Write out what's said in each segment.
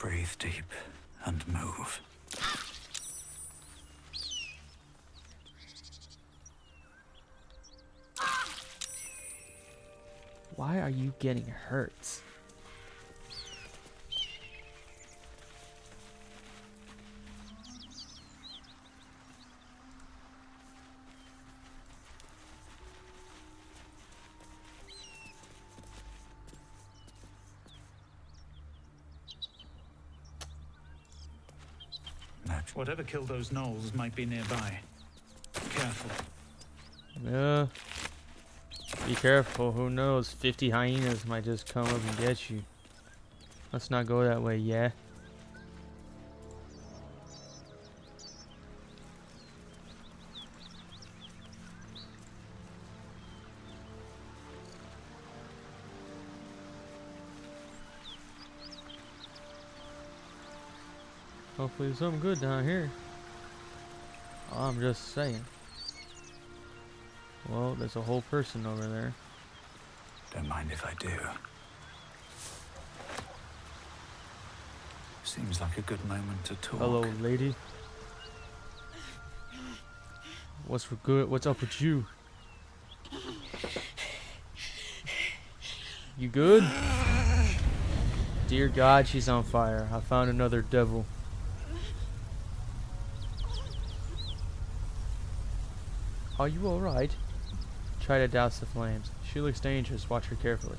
Breathe deep and move. Why are you getting hurt? Whatever killed those gnolls might be nearby. Careful. Yeah. Be careful, who knows? 50 hyenas might just come up and get you. Let's not go that way, yeah? Hopefully there's something good down here. I'm just saying. Well, there's a whole person over there. Don't mind if I do. Seems like a good moment to talk. Hello, lady. What's for good? What's up with you? You good? Dear God, she's on fire. I found another devil. Are you alright? Try to douse the flames. She looks dangerous. Watch her carefully.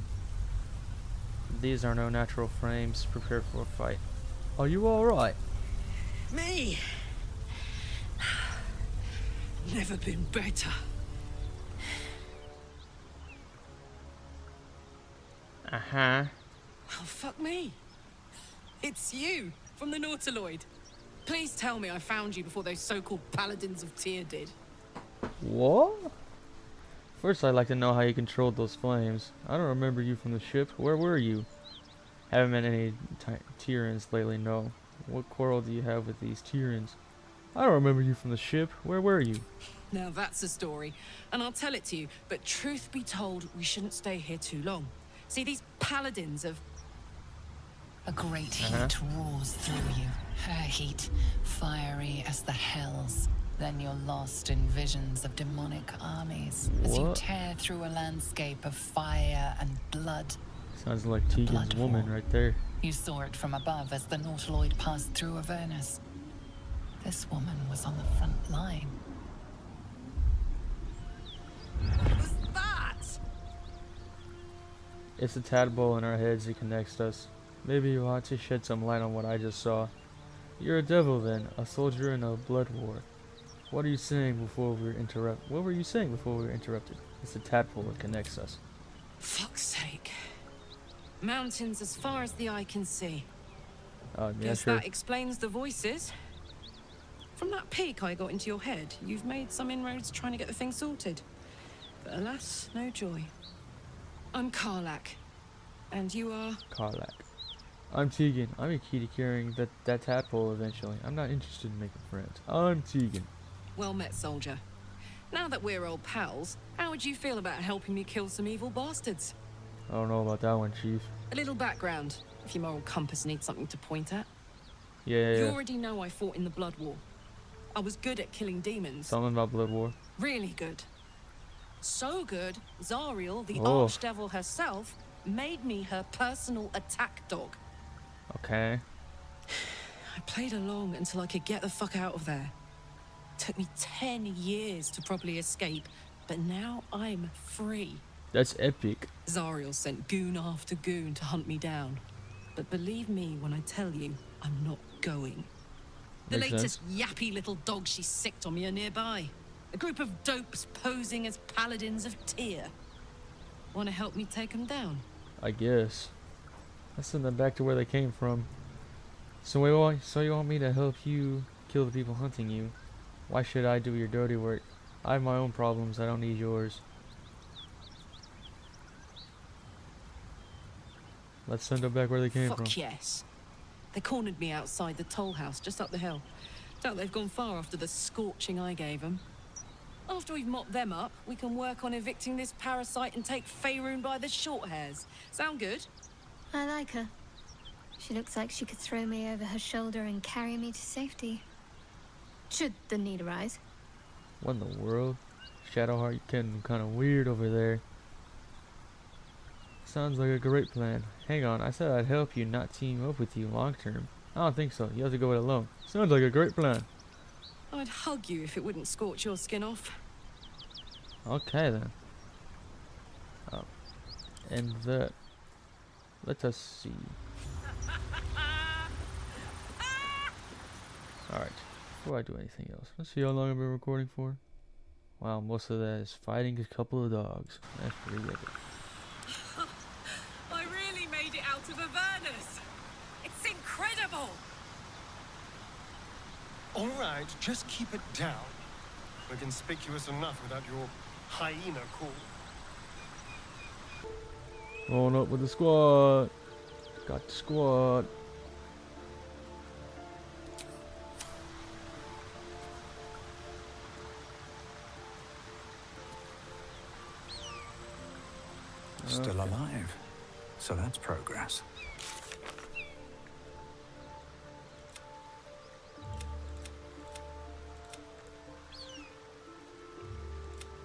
These are no natural flames. Prepare for a fight. Are you alright? Me? Never been better. Uh-huh. Oh, fuck me. It's you, from the Nautiloid. Please tell me I found you before those so-called paladins of Tyr did. What? First, I'd like to know how you controlled those flames. I don't remember you from the ship. Where were you? Haven't met any Tyrans lately, no. What quarrel do you have with these Tyrans? I don't remember you from the ship. Where were you? Now that's a story, and I'll tell it to you, but truth be told, we shouldn't stay here too long. See, these paladins of... A great heat roars through you. Her heat, fiery as the hells. Then you're lost in visions of demonic armies as you tear through a landscape of fire and blood. Sounds like Tegan's woman right there. You saw it from above as the Nautiloid passed through Avernus. This woman was on the front line. What was that? It's a tadpole in our heads that connects us. Maybe you ought to shed some light on what I just saw. You're a devil then, a soldier in a blood war. What are you saying before we were interrupted? What were you saying before we were interrupted? It's a tadpole that connects us. Fuck's sake. Mountains as far as the eye can see. Yeah, Guess sure. that explains the voices. From that peek I got into your head, you've made some inroads trying to get the thing sorted. But alas, no joy. I'm Karlach. And you are? Karlach. I'm Tegan. I'm a key to carrying that tadpole eventually. I'm not interested in making friends. I'm Tegan. Well met, soldier. Now that we're old pals, how would you feel about helping me kill some evil bastards? I don't know about that one, Chief. A little background, if your moral compass needs something to point at. Yeah. You already know I fought in the Blood War. I was good at killing demons. Something about Blood War. Really good. So good, Zariel, the archdevil herself, made me her personal attack dog. Okay. I played along until I could get the fuck out of there. Took me 10 years to properly escape, but now I'm free. That's epic. Zariel sent goon after goon to hunt me down. But believe me when I tell you, I'm not going. The Makes latest yappy little dogs she sicked on me are nearby. A group of dopes posing as paladins of Tyr. Want to help me take them down? I guess. Let's send them back to where they came from. So you want me to help you kill the people hunting you? Why should I do your dirty work? I have my own problems. I don't need yours. Let's send them back where they came from. Fuck yes. They cornered me outside the toll house just up the hill. Doubt they've gone far after the scorching I gave them. After we've mopped them up, we can work on evicting this parasite and take Faerun by the short hairs. Sound good? I like her. She looks like she could throw me over her shoulder and carry me to safety. Should the need arise. What in the world? Shadowheart, you're getting kind of weird over there. Sounds like a great plan. Hang on, I said I'd help you, not team up with you long term. I don't think so. You have to go it alone. Sounds like a great plan. I'd hug you if it wouldn't scorch your skin off. Okay then. And that. Let us see. Alright. Before I do anything else, let's see how long I've been recording for. Wow, most of that is fighting a couple of dogs. That's pretty epic. I really made it out of Avernus. It's incredible. All right, just keep it down. We're conspicuous enough without your hyena call. Rolling up with the squad. Got the squad. Still alive. So that's progress.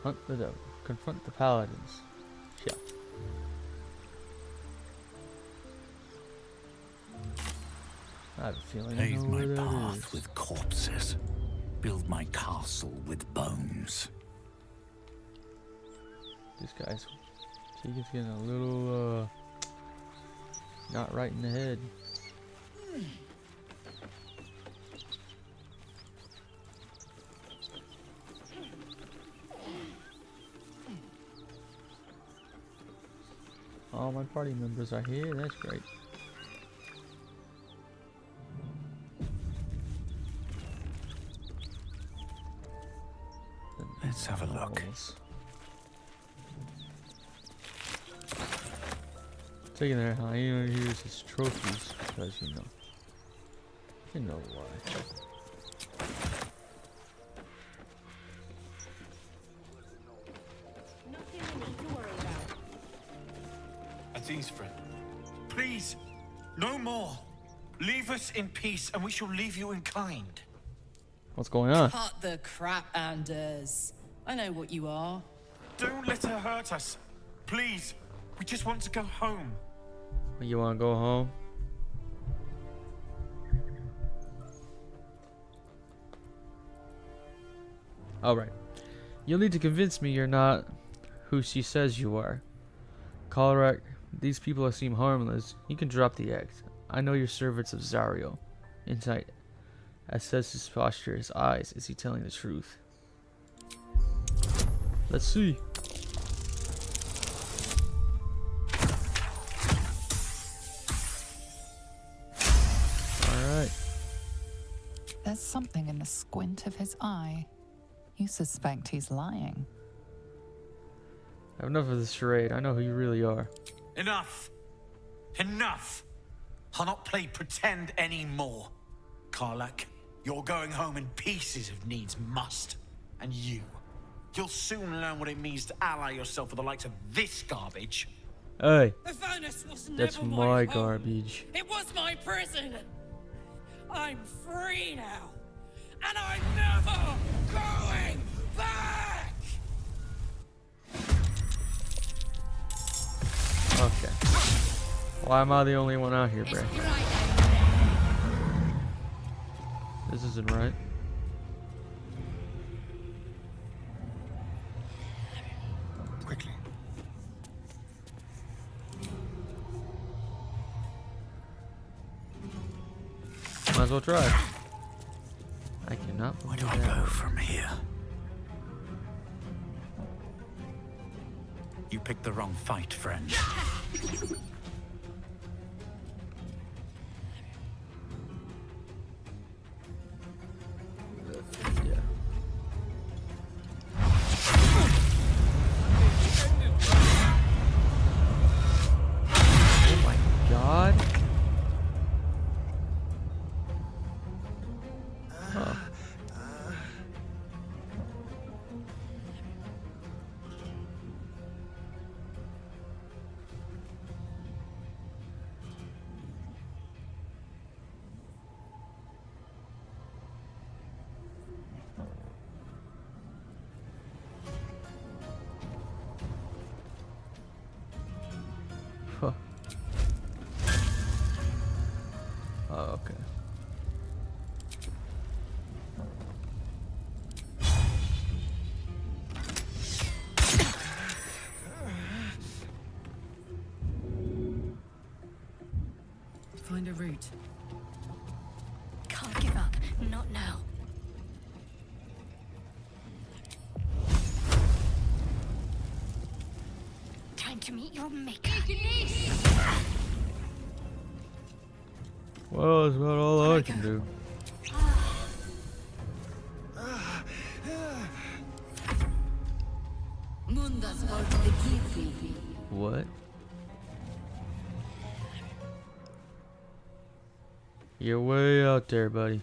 Hunt the devil. Confront the paladins. Yeah. I have a feeling I Pave know my where that path is. with corpses. Build my castle with bones. This guy's Keegan's getting a little not right in the head. All my party members are here, that's great. Let's have a look. Taking their hyena here's his trophies because you know why. Nothing we need to worry about. At ease, friend. Please, no more. Leave us in peace and we shall leave you in kind. What's going on? Cut the crap, Anders. I know what you are. Don't let her hurt us. Please, we just want to go home. You wanna go home? Alright. You'll need to convince me you're not who she says you are. Karlach, these people seem harmless. You can drop the act. I know you're servants of Zariel. Insight. Assess his posture, his eyes. Is he telling the truth? Let's see. Alright. There's something in the squint of his eye. You suspect he's lying. I have enough of this charade. I know who you really are. Enough. Enough. I'll not play pretend anymore. Karlach, you're going home in pieces if needs must. And you'll soon learn what it means to ally yourself with the likes of this garbage. Hey, Avernus was that's never my home. garbage. It was my prison. I'm free now. And I'm never going back! Okay. Why am I the only one out here, bro? This isn't right. Quickly. Might as well try. I cannot Where believe do I that. go from here? You picked the wrong fight, friend. Yeah. Oh my god. Huh. Huh. Oh, okay. Find a route. Can't give up. Not now. Time to meet your maker. Well, that's about all I can do. What? You're way out there, buddy.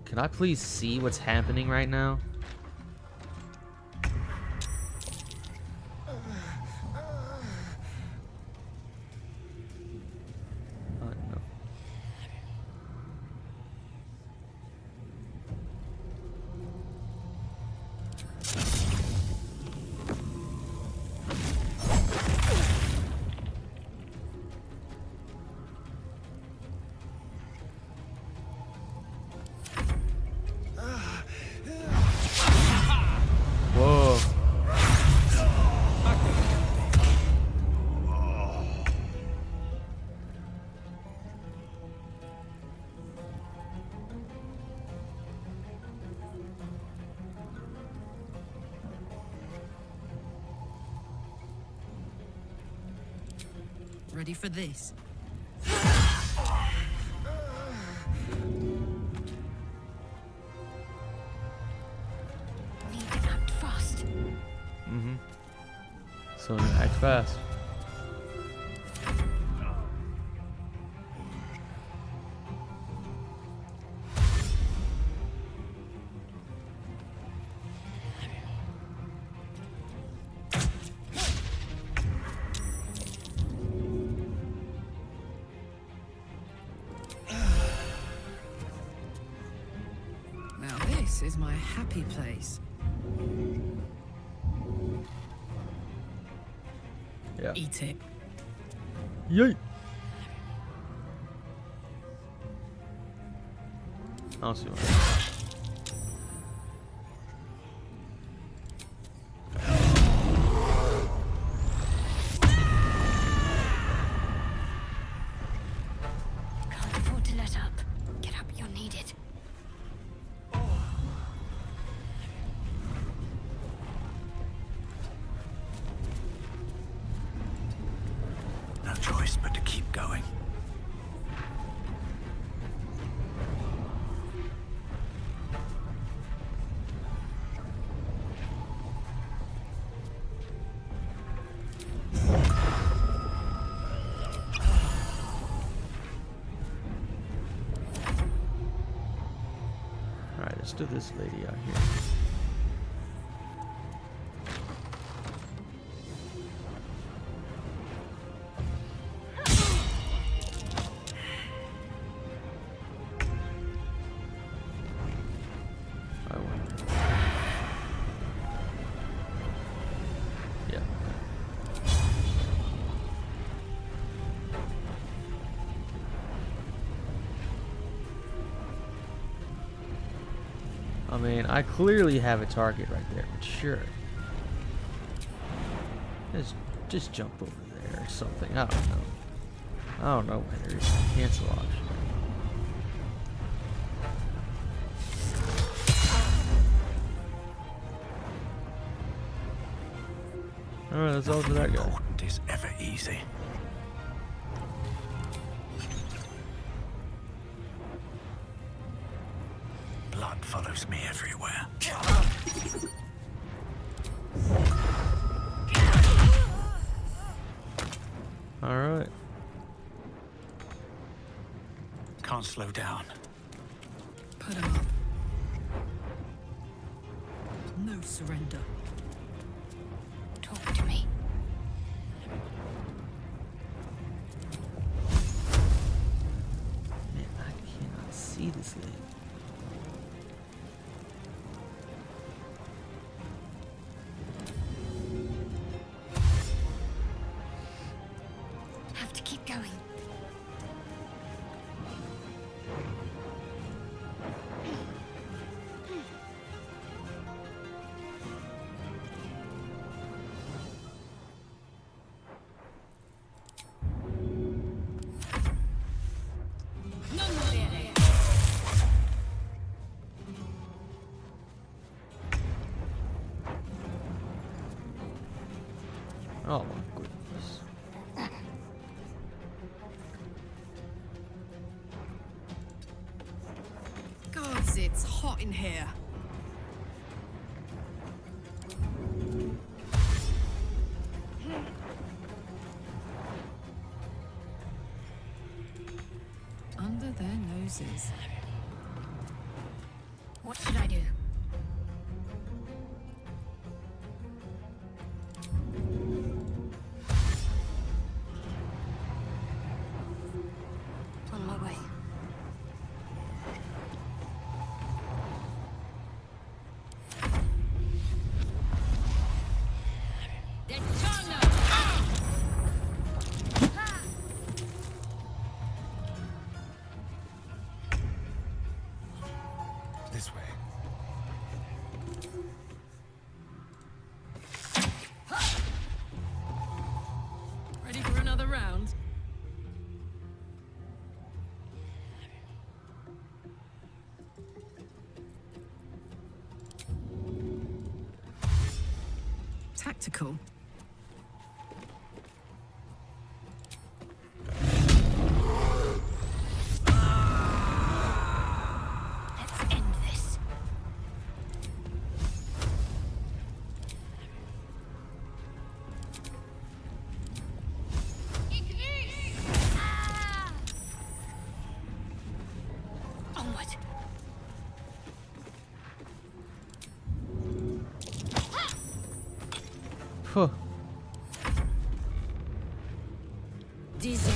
Can I please see what's happening right now? No. Whoa. Ready for this? Need to act fast. Mm-hmm. So act fast. Now this is my happy place. Yeah. Eat it. Yay! I don't see one. Can't afford to let up. Get up, you're needed. No choice but to keep going. Alright, let's do this lady out here. I wonder. Yeah. I mean, I clearly have a target right there, but sure. Just jump over there or something. I don't know. I don't know why there's a cancel option. Alright, that's all for that guy. Important is ever easy. Blood follows me everywhere. Alright. Can't slow down. Put 'em up. No surrender. Talk to me. Man, I cannot see this lady. Oh my goodness. Gods, it's hot in here. Under their noses. What should I do? On my way. This way. Ready for another round? Tactical. Let's end this. Onward. Huh. He's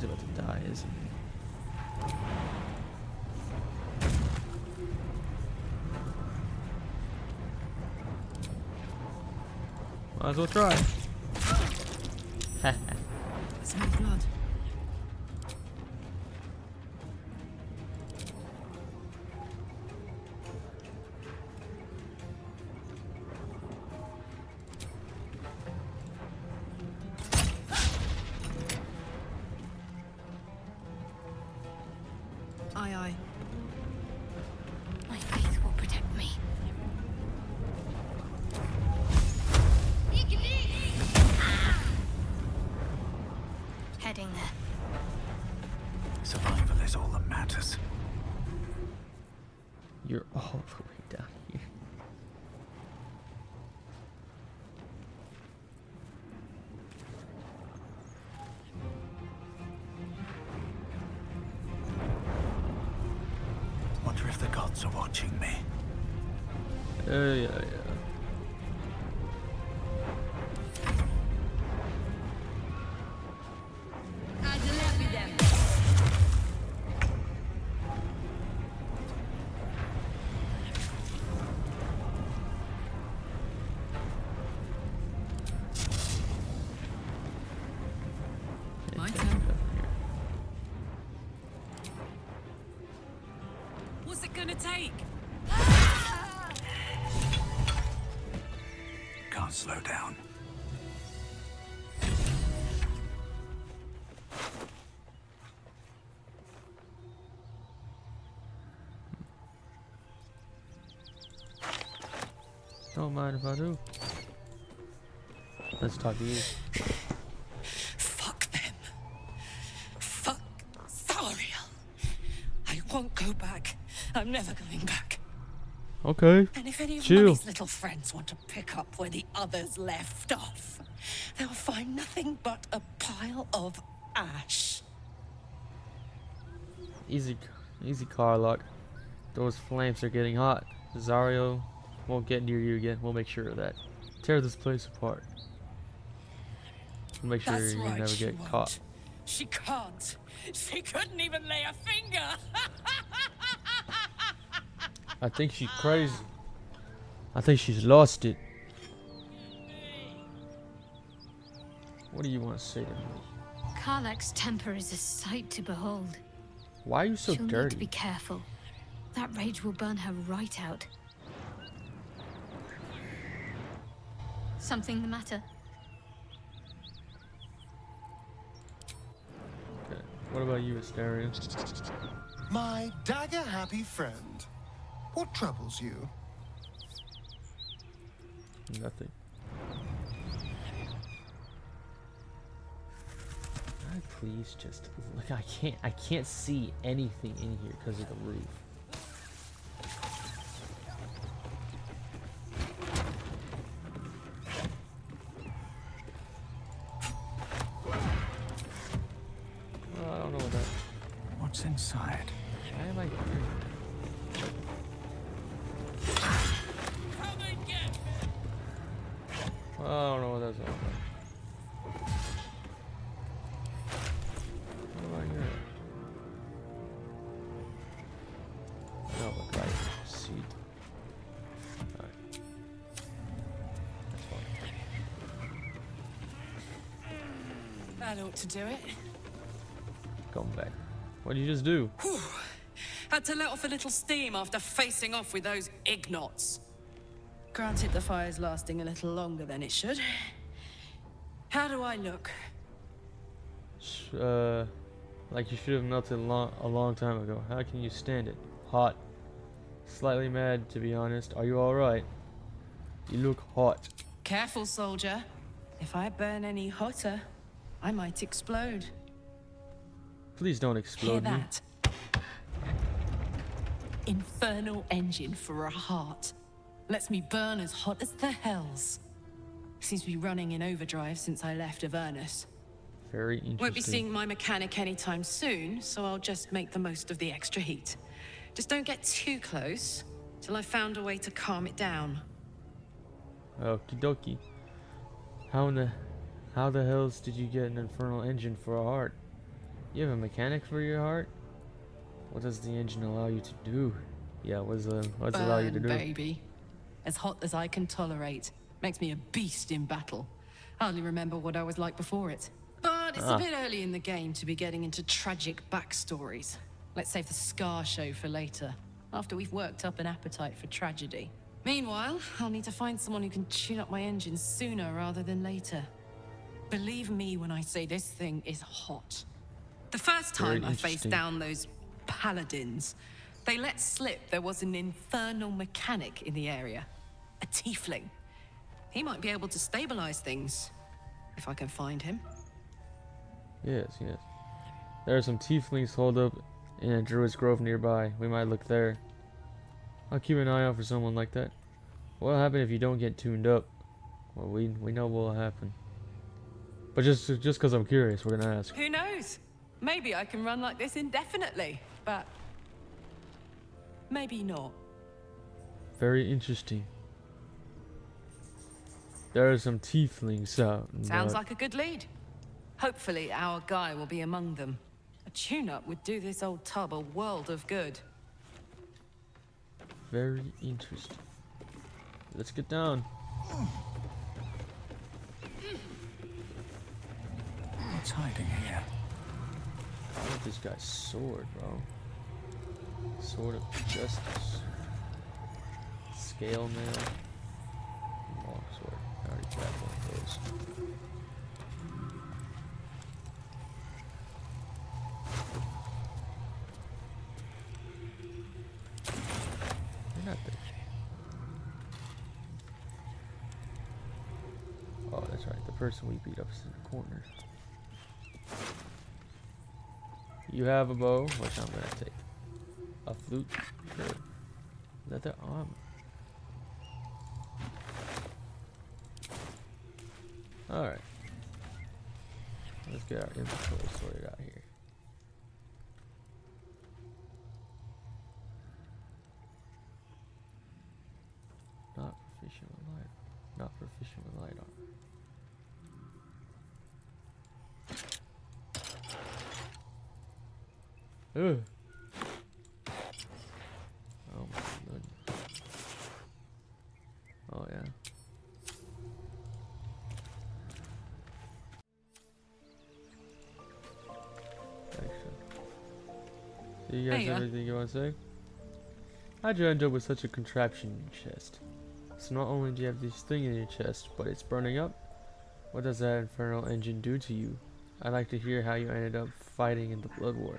about to die, isn't he? Might as well try. Smell blood. Aye, aye. My faith will protect me. Heading there. Survival is all that matters. You're all the way down here. Wonder if the gods are watching me. Yeah. My turn. What's it gonna take? Can't slow down. Don't mind if I do. Let's talk to you. Fuck them. Fuck Zariel. I won't go back. I'm never going back. Okay. And if any of Chill. Mummy little friends want to pick up where the others left off, they'll find nothing but a pile of ash. Easy, Karlach. Those flames are getting hot. Zariel won't get near you again. We'll make sure of that. Tear this place apart. We'll make sure That's you right, never she get won't. caught. She can't. She couldn't even lay a finger. I think she's crazy. I think she's lost it. What do you want to say to me? Karlach's temper is a sight to behold. Why are you so She'll need dirty? to be careful. That rage will burn her right out. Something the matter? Okay. What about you, Asteria? My dagger-happy friend. What troubles you? Nothing. Can I please just look? I can't see anything in here because of the roof. Oh, I don't know what that. What's inside? Why am I here? I don't know what that's all about. What am I here? No, but right. Seat. Alright. That's fine. That ought to do it. Come back. What did you just do? Whew. Had to let off a little steam after facing off with those ignots. Granted, the fire's lasting a little longer than it should. How do I look? Like you should have melted a long time ago. How can you stand it? Hot. Slightly mad, to be honest. Are you alright? You look hot. Careful, soldier. If I burn any hotter, I might explode. Please don't explode Hear me. that? Infernal engine for a heart. Lets me burn as hot as the hells. Seems to be running in overdrive since I left Avernus. Very interesting. Won't be seeing my mechanic anytime soon, so I'll just make the most of the extra heat. Just don't get too close till I've found a way to calm it down. Okie dokie. How the hells did you get an infernal engine for a heart? You have a mechanic for your heart? What does the engine allow you to do? Yeah, what's it allow you to do? Baby. As hot as I can tolerate. Makes me a beast in battle. Hardly remember what I was like before it. But it's a bit early in the game to be getting into tragic backstories. Let's save the scar show for later, after we've worked up an appetite for tragedy. Meanwhile, I'll need to find someone who can tune up my engine sooner rather than later. Believe me when I say this thing is hot. The first Very time I faced interesting. down those paladins, they let slip there was an infernal mechanic in the area. A tiefling. He might be able to stabilize things, if I can find him. Yes. There are some tieflings holed up in a druid's grove nearby. We might look there. I'll keep an eye out for someone like that. What'll happen if you don't get tuned up? Well, we know what'll happen. But just because I'm curious, we're gonna ask. Who knows? Maybe I can run like this indefinitely, but maybe not. Very interesting. There are some tieflings out. Sounds like a good lead. Hopefully our guy will be among them. A tune-up would do this old tub a world of good. Very interesting. Let's get down. What's hiding here? I want this guy's sword, bro. Sword of justice. Scale mail. Long sword. I already grabbed one of those. They're not there. Oh, that's right. The person we beat up is in the corner. You have a bow, which I'm gonna take. A flute, sure. Leather armor. Alright. Let's get our inventory sorted out here. Not proficient with light. Not proficient with light armor. Ugh. Oh my goodness. Oh yeah. So you guys Hey, have anything you want to say? How'd you end up with such a contraption in your chest? So not only do you have this thing in your chest, but it's burning up? What does that infernal engine do to you? I'd like to hear how you ended up fighting in the Blood War.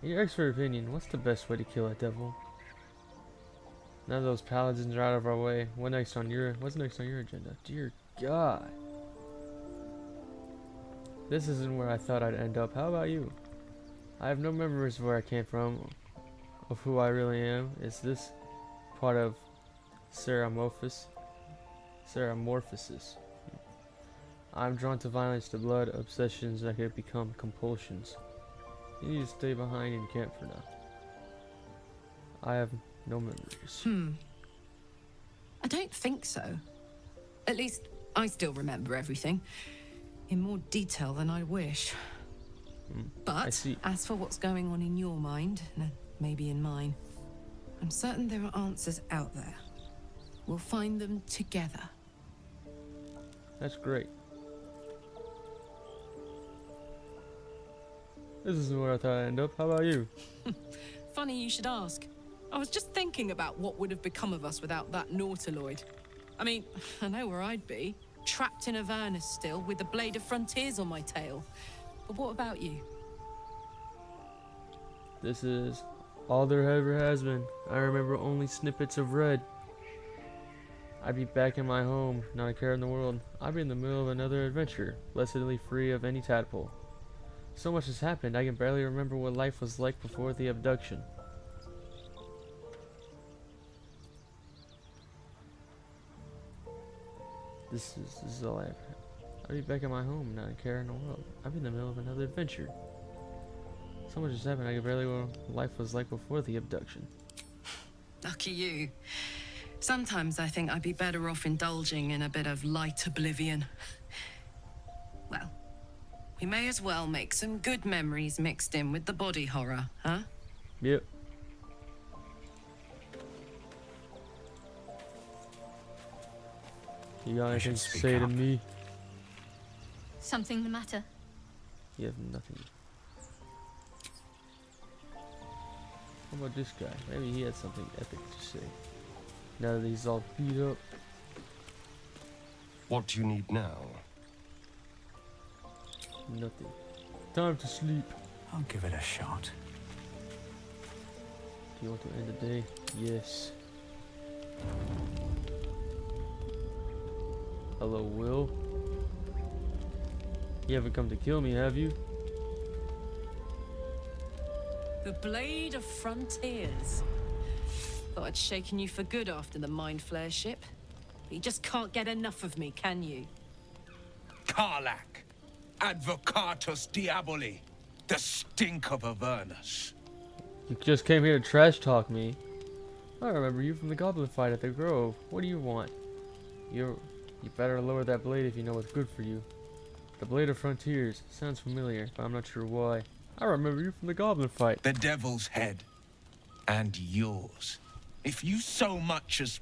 In your expert opinion, what's the best way to kill a devil? None of those paladins are out of our way. What's next on your agenda? Dear God. This isn't where I thought I'd end up. How about you? I have no memories of where I came from, of who I really am. Is this part of Ceramorphosis? I'm drawn to violence, to blood, obsessions that could become compulsions. You need to stay behind in camp for now. I have no memories. I don't think so. At least, I still remember everything. In more detail than I wish. I But, see. as for what's going on in your mind, and maybe in mine, I'm certain there are answers out there. We'll find them together. That's great. This isn't where I thought I'd end up. How about you? Funny you should ask. I was just thinking about what would have become of us without that Nautiloid. I mean, I know where I'd be. Trapped in Avernus still, with the Blade of Frontiers on my tail. But what about you? This is all there ever has been. I remember only snippets of red. I'd be back in my home, not a care in the world. I'd be in the middle of another adventure, blessedly free of any tadpole. So much has happened, I can barely remember what life was like before the abduction. This is all I have. I'd be back in my home, not a care in the world. I'd be in the middle of another adventure. So much has happened, I can barely remember what life was like before the abduction. Lucky you. Sometimes I think I'd be better off indulging in a bit of light oblivion. Well, we may as well make some good memories mixed in with the body horror, huh? Yep. You got anything to speak say to up. me? Something the matter? You have nothing. How about this guy? Maybe he had something epic to say. Now that he's all beat up. What do you need now? Nothing. Time to sleep. I'll give it a shot. Do you want to end the day? Yes. Hello, Wyll. You haven't come to kill me, have you? The Blade of Frontiers. Thought I'd shaken you for good after the Mind Flare ship. But you just can't get enough of me, can you? Karlach, Advocatus Diaboli, the stink of Avernus. You just came here to trash talk me. I remember you from the goblin fight at the Grove. What do you want? You better lower that blade if you know what's good for you. The Blade of Frontiers. Sounds familiar, but I'm not sure why. I remember you from the goblin fight. The devil's head. And yours. If you so much as...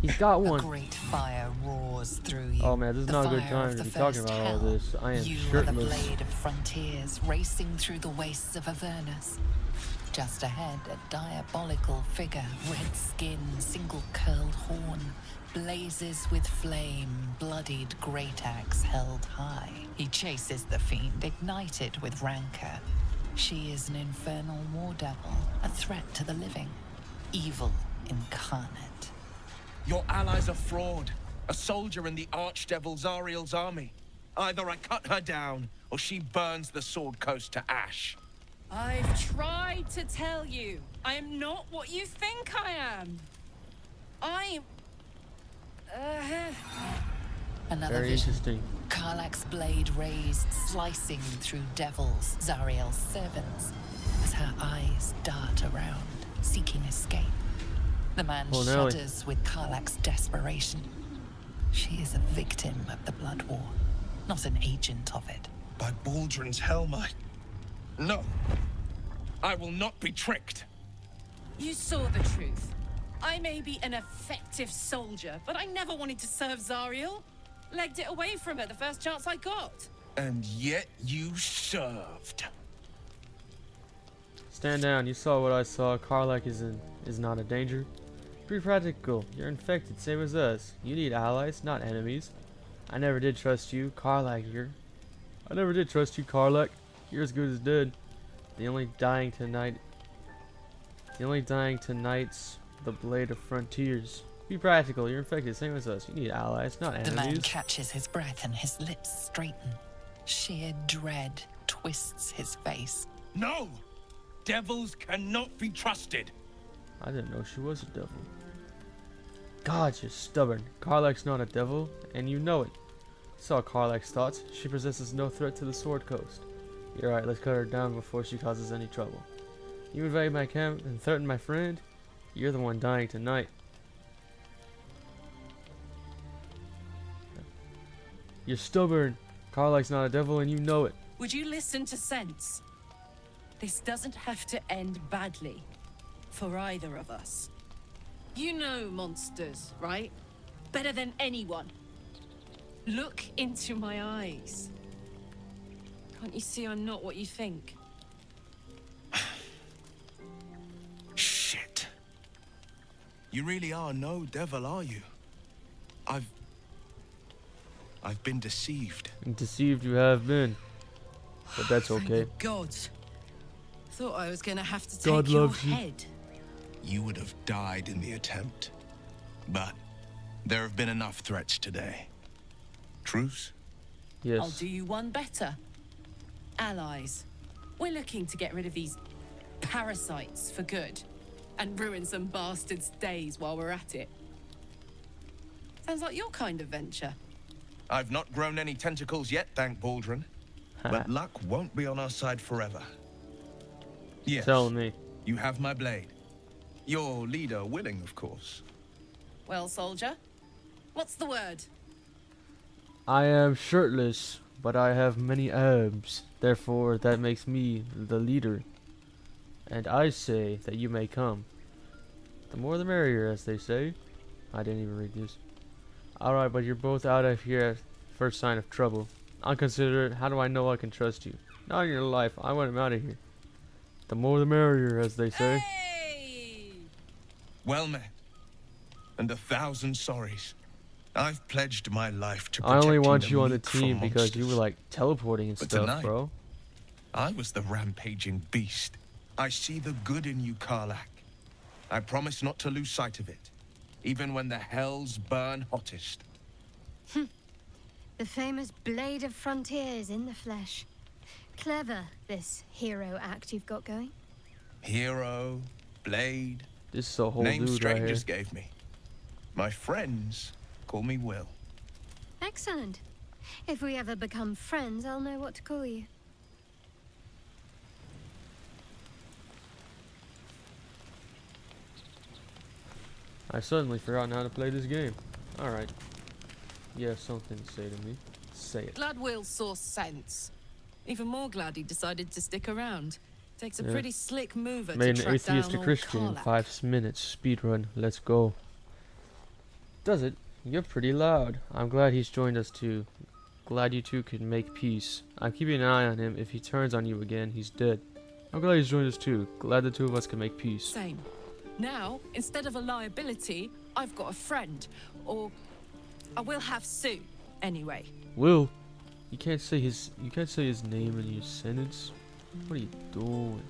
He's got A one. great fire roars through you. Oh man, this is The not a good fire time of to the be talking first about all hell. this. I am You are the shirtless. blade of frontiers racing through the wastes of Avernus. Just ahead, a diabolical figure, red skin, single curled horn, blazes with flame, bloodied great axe held high. He chases the fiend, ignited with rancor. She is an infernal war devil, a threat to the living, evil incarnate. Your ally's a fraud. A soldier in the archdevil Zariel's army. Either I cut her down, or she burns the Sword Coast to ash. I've tried to tell you. I am not what you think I am. I'm... Another Very vision. interesting. Karlach's blade raised, slicing through devils, Zariel's servants, as her eyes dart around, seeking escape. The man Oh, Nelly. shudders with Karlach's desperation. She is a victim of the Blood War, not an agent of it. By Baldrin's helm, No. I will not be tricked. You saw the truth. I may be an effective soldier, but I never wanted to serve Zariel. Legged it away from her the first chance I got. And yet you served. Stand down. You saw what I saw. Karlach is not a danger. Be practical. You're infected, same as us. You need allies, not enemies. I never did trust you, Karlach. I never did trust you, Karlach. You're as good as dead. The only dying tonight's the blade of frontiers. Be practical, you're infected, same as us. You need allies, not The man enemies. catches his breath and his lips straighten. Sheer dread twists his face. No! Devils cannot be trusted. I didn't know she was a devil. God, you're stubborn. Karlach's not a devil, and you know it. Saw Karlach's thoughts. She possesses no threat to the Sword Coast. You're right, let's cut her down before she causes any trouble. You invade my camp and threaten my friend? You're the one dying tonight. You're stubborn. Karlach's not a devil and you know it. Would you listen to sense? This doesn't have to end badly. For either of us. You know monsters, right? Better than anyone. Look into my eyes. Can't you see I'm not what you think? Shit. You really are no devil, are you? I've been deceived. Deceived you have been. But that's Thank okay. the gods. Thought I was gonna have to God take your loves you. head. You would have died in the attempt. But there have been enough threats today. Truce? Yes. I'll do you one better. Allies. We're looking to get rid of these parasites for good. And ruin some bastards' days while we're at it. Sounds like your kind of venture. I've not grown any tentacles yet, thank Baldrin. But luck won't be on our side forever. Yes, Tell me. you have my blade. Your leader willing, of course. Well, soldier, what's the word? I am shirtless, but I have many abs. Therefore, that makes me the leader. And I say that you may come. The more the merrier, as they say. I didn't even read this. Alright, but you're both out of here at first sign of trouble. Unconsiderate, how do I know I can trust you? Not in your life, I want him out of here. The more the merrier, as they say. Hey! Well met. And 1,000 sorries. I've pledged my life to I only protecting want the you on the meek from team because you were monsters. like teleporting and But stuff, tonight- bro. I was the rampaging beast. I see the good in you, Karlach. I promise not to lose sight of it, even when the hells burn hottest. The famous Blade of Frontiers in the flesh. Clever, this hero act you've got going. Hero, blade, This is a whole names dude right here. strangers gave me. My friends call me Wyll. Excellent. If we ever become friends, I'll know what to call you. I suddenly forgotten how to play this game. Alright. You have something to say to me. Say it. Glad Will saw sense. Even more glad he decided to stick around. Takes a Yeah. pretty slick mover Made to an track atheist down a old Christian in Karlach. 5 minutes. Speedrun. Let's go. Does it? You're pretty loud. I'm glad he's joined us too. Glad you two can make peace. I'm keeping an eye on him. If he turns on you again, he's dead. I'm glad he's joined us too. Glad the two of us can make peace. Same. Now, instead of a liability, I've got a friend. Or I will have soon. Anyway. Will, you can't say his name in your sentence. What are you doing?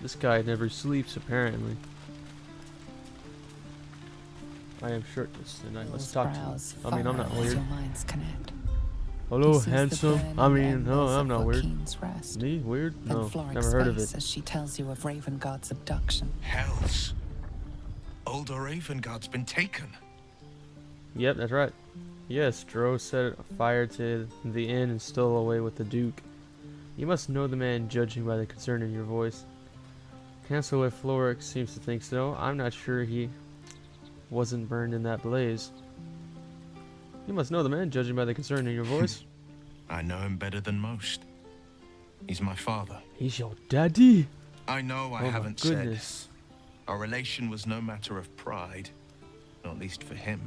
This guy never sleeps apparently. I am shirtless and I must Will's talk to brows you. I mean, I'm not furrow as weird. your minds connect. Hello, He sees the handsome. burning I mean, no, embers I'm of not weird. Joaquin's rest. Me? Weird? Then No, Floric's never heard of face it. as she tells you of Ravengard's abduction. Hells. Older Ravengard's been taken. Yep, that's right. Yes, Dro set fire to the inn and stole away with the Duke. You must know the man judging by the concern in your voice. Chancellor Floric seems to think so. I'm not sure he wasn't burned in that blaze. You must know the man judging by the concern in your voice. I know him better than most. He's my father. He's your daddy. I know I Oh my haven't goodness. said. Our relation was no matter of pride, not least for him.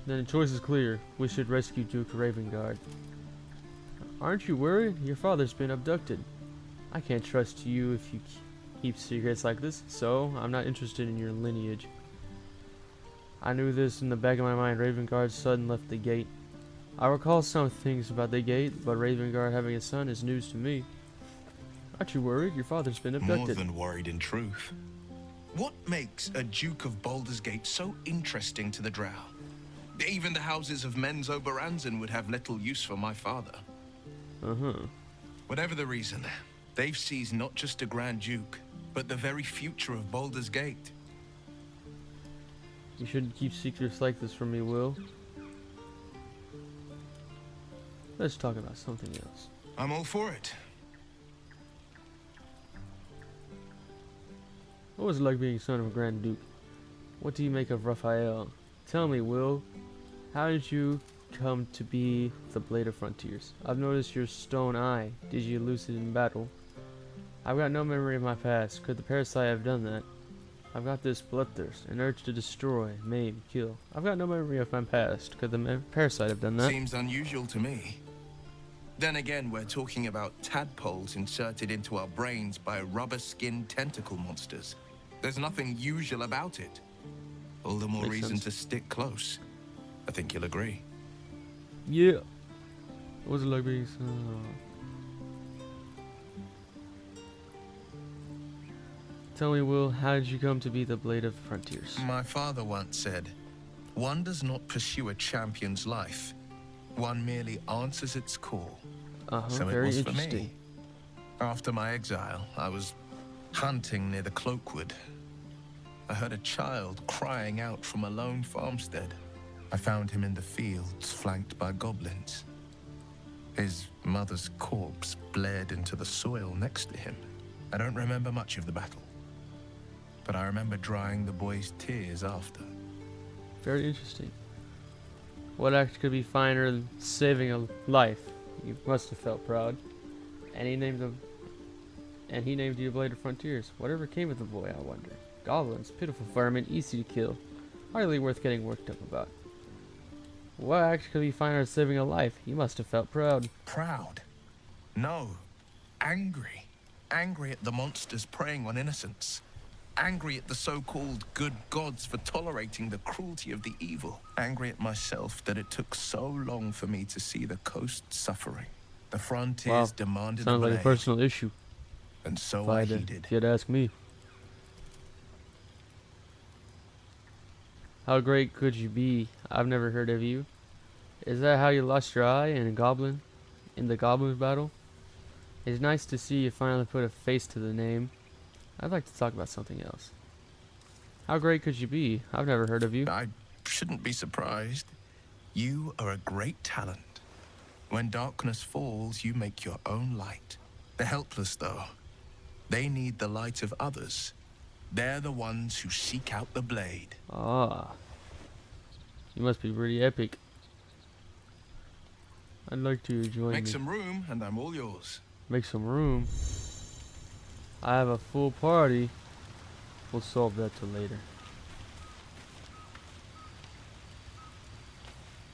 Then the choice is clear. We should rescue Duke Ravengard. Aren't you worried? Your father's been abducted. I can't trust you if you keep secrets like this, so I'm not interested in your lineage. I knew this in the back of my mind. Ravengard's son left the gate. I recall some things about the gate, but Ravengard having a son is news to me. Aren't you worried? Your father's been abducted. More than worried, in truth. What makes a Duke of Baldur's Gate so interesting to the Drow? Even the houses of Men's Oberanzen would have little use for my father. Whatever the reason, they've seized not just a Grand Duke, but the very future of Baldur's Gate. You shouldn't keep secrets like this from me, Wyll. Let's talk about something else. I'm all for it. What was it like being son of a Grand Duke? What do you make of Raphael? Tell me, Wyll, how did you come to be the Blade of Frontiers? I've noticed your stone eye. Did you lose it in battle? I've got no memory of my past. Could the parasite have done that? I've got this bloodthirst, an urge to destroy, maim, kill. I've got no memory of my past. Could the parasite have done that? Seems unusual to me. Then again, we're talking about tadpoles inserted into our brains by rubber-skinned tentacle monsters. There's nothing usual about it. All the more Makes reason sense. to stick close. I think you'll agree. Yeah. What was it like being son? Tell me, Wyll, how did you come to be the Blade of Frontiers? My father once said, one does not pursue a champion's life. One merely answers its call. So it Very was for interesting. me. After my exile, I was hunting near the Cloakwood. I heard a child crying out from a lone farmstead. I found him in the fields, flanked by goblins. His mother's corpse bled into the soil next to him. I don't remember much of the battle, but I remember drying the boy's tears after. Very interesting. What act could be finer than saving a life? You must have felt proud. And he named you Blade of Frontiers. Whatever came of the boy, I wonder. Goblins, pitiful firemen, easy to kill. Hardly worth getting worked up about. What act could be finer than saving a life? You must have felt proud. Proud? No. Angry. Angry at the monsters preying on innocents. Angry at the so-called good gods for tolerating the cruelty of the evil. Angry at myself that it took so long for me to see the coast suffering. The frontiers demanded Sounds a like a blade, personal issue. and so If I I'd, heeded. if you'd ask me. How great could you be? I've never heard of you. Is that how you lost your eye in the goblin battle? It's nice to see you finally put a face to the name. I'd like to talk about something else. How great could you be? I've never heard of you. I shouldn't be surprised. You are a great talent. When darkness falls, you make your own light. The helpless, though, they need the light of others. They're the ones who seek out the blade. Ah. You must be pretty epic. I'd like to join Make you. some room, and I'm all yours. Make some room. I have a full party. We'll solve that till later.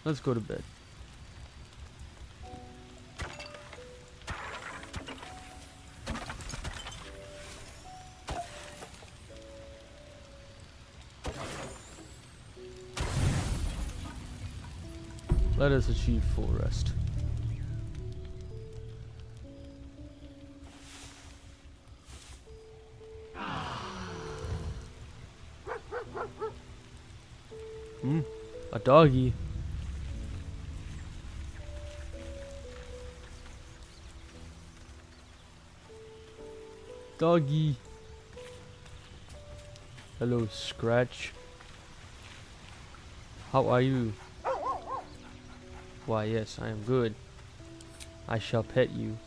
Let's go to bed. Let us achieve full rest. A doggy. Doggy. Hello, Scratch. How are you? Why, yes, I am good. I shall pet you.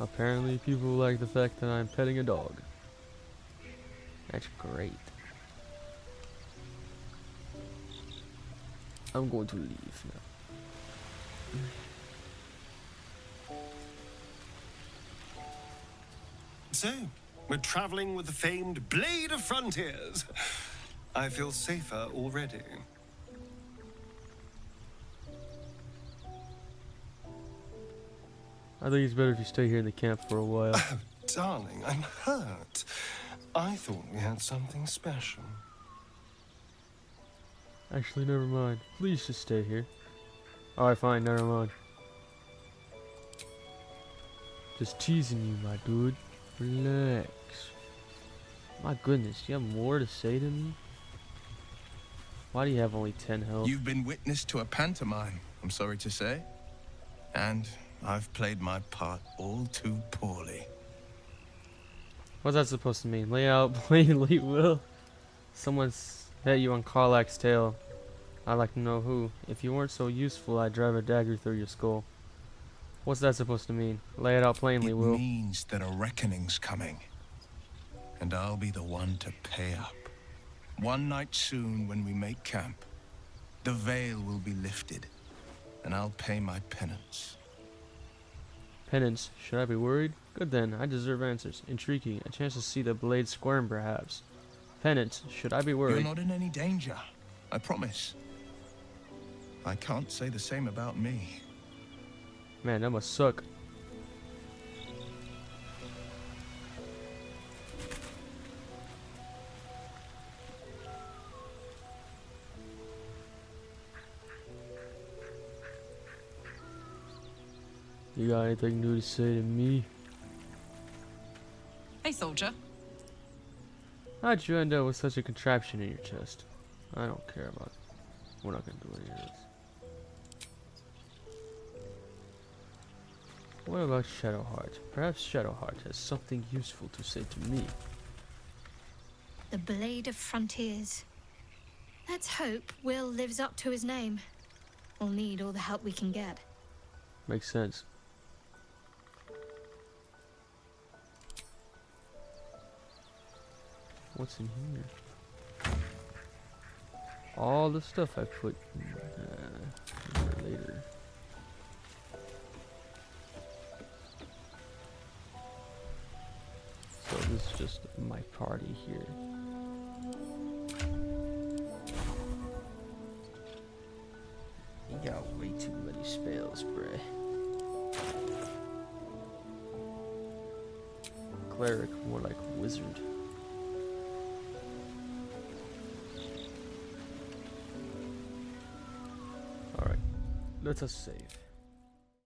Apparently, people like the fact that I'm petting a dog. That's great. I'm going to leave now. So, we're traveling with the famed Blade of Frontiers. I feel safer already. I think it's better if you stay here in the camp for a while. Darling, I'm hurt. I thought we had something special. Actually, never mind. Please just stay here. Alright, fine, never mind. Just teasing you, my dude. Relax. My goodness, do you have more to say to me? Why do you have only 10 health? You've been witness to a pantomime, I'm sorry to say. And I've played my part all too poorly. What's that supposed to mean? Lay out plainly, Wyll. Someone's hit you on Karlach's tail. I'd like to know who. If you weren't so useful, I'd drive a dagger through your skull. What's that supposed to mean? Lay it out plainly, It Wyll. means that a reckoning's coming. And I'll be the one to pay up. One night soon when we make camp, the veil will be lifted, and I'll pay my penance. Penance. Should I be worried? Good then, I deserve answers. Intriguing. A chance to see the blade squirm, perhaps. Penance. Should I be worried? You're not in any danger, I promise. I can't say the same about me. Man, that must suck. You got anything new to say to me? Hey, soldier. How'd you end up with such a contraption in your chest? I don't care about it. We're not gonna do any of this. What about Shadowheart? Perhaps Shadowheart has something useful to say to me. The Blade of Frontiers. Let's hope Wyll lives up to his name. We'll need all the help we can get. Makes sense. What's in here? All the stuff I put in later. So this is just my party here. You got way too many spells, bruh. Cleric, more like wizard. Alright, let us save.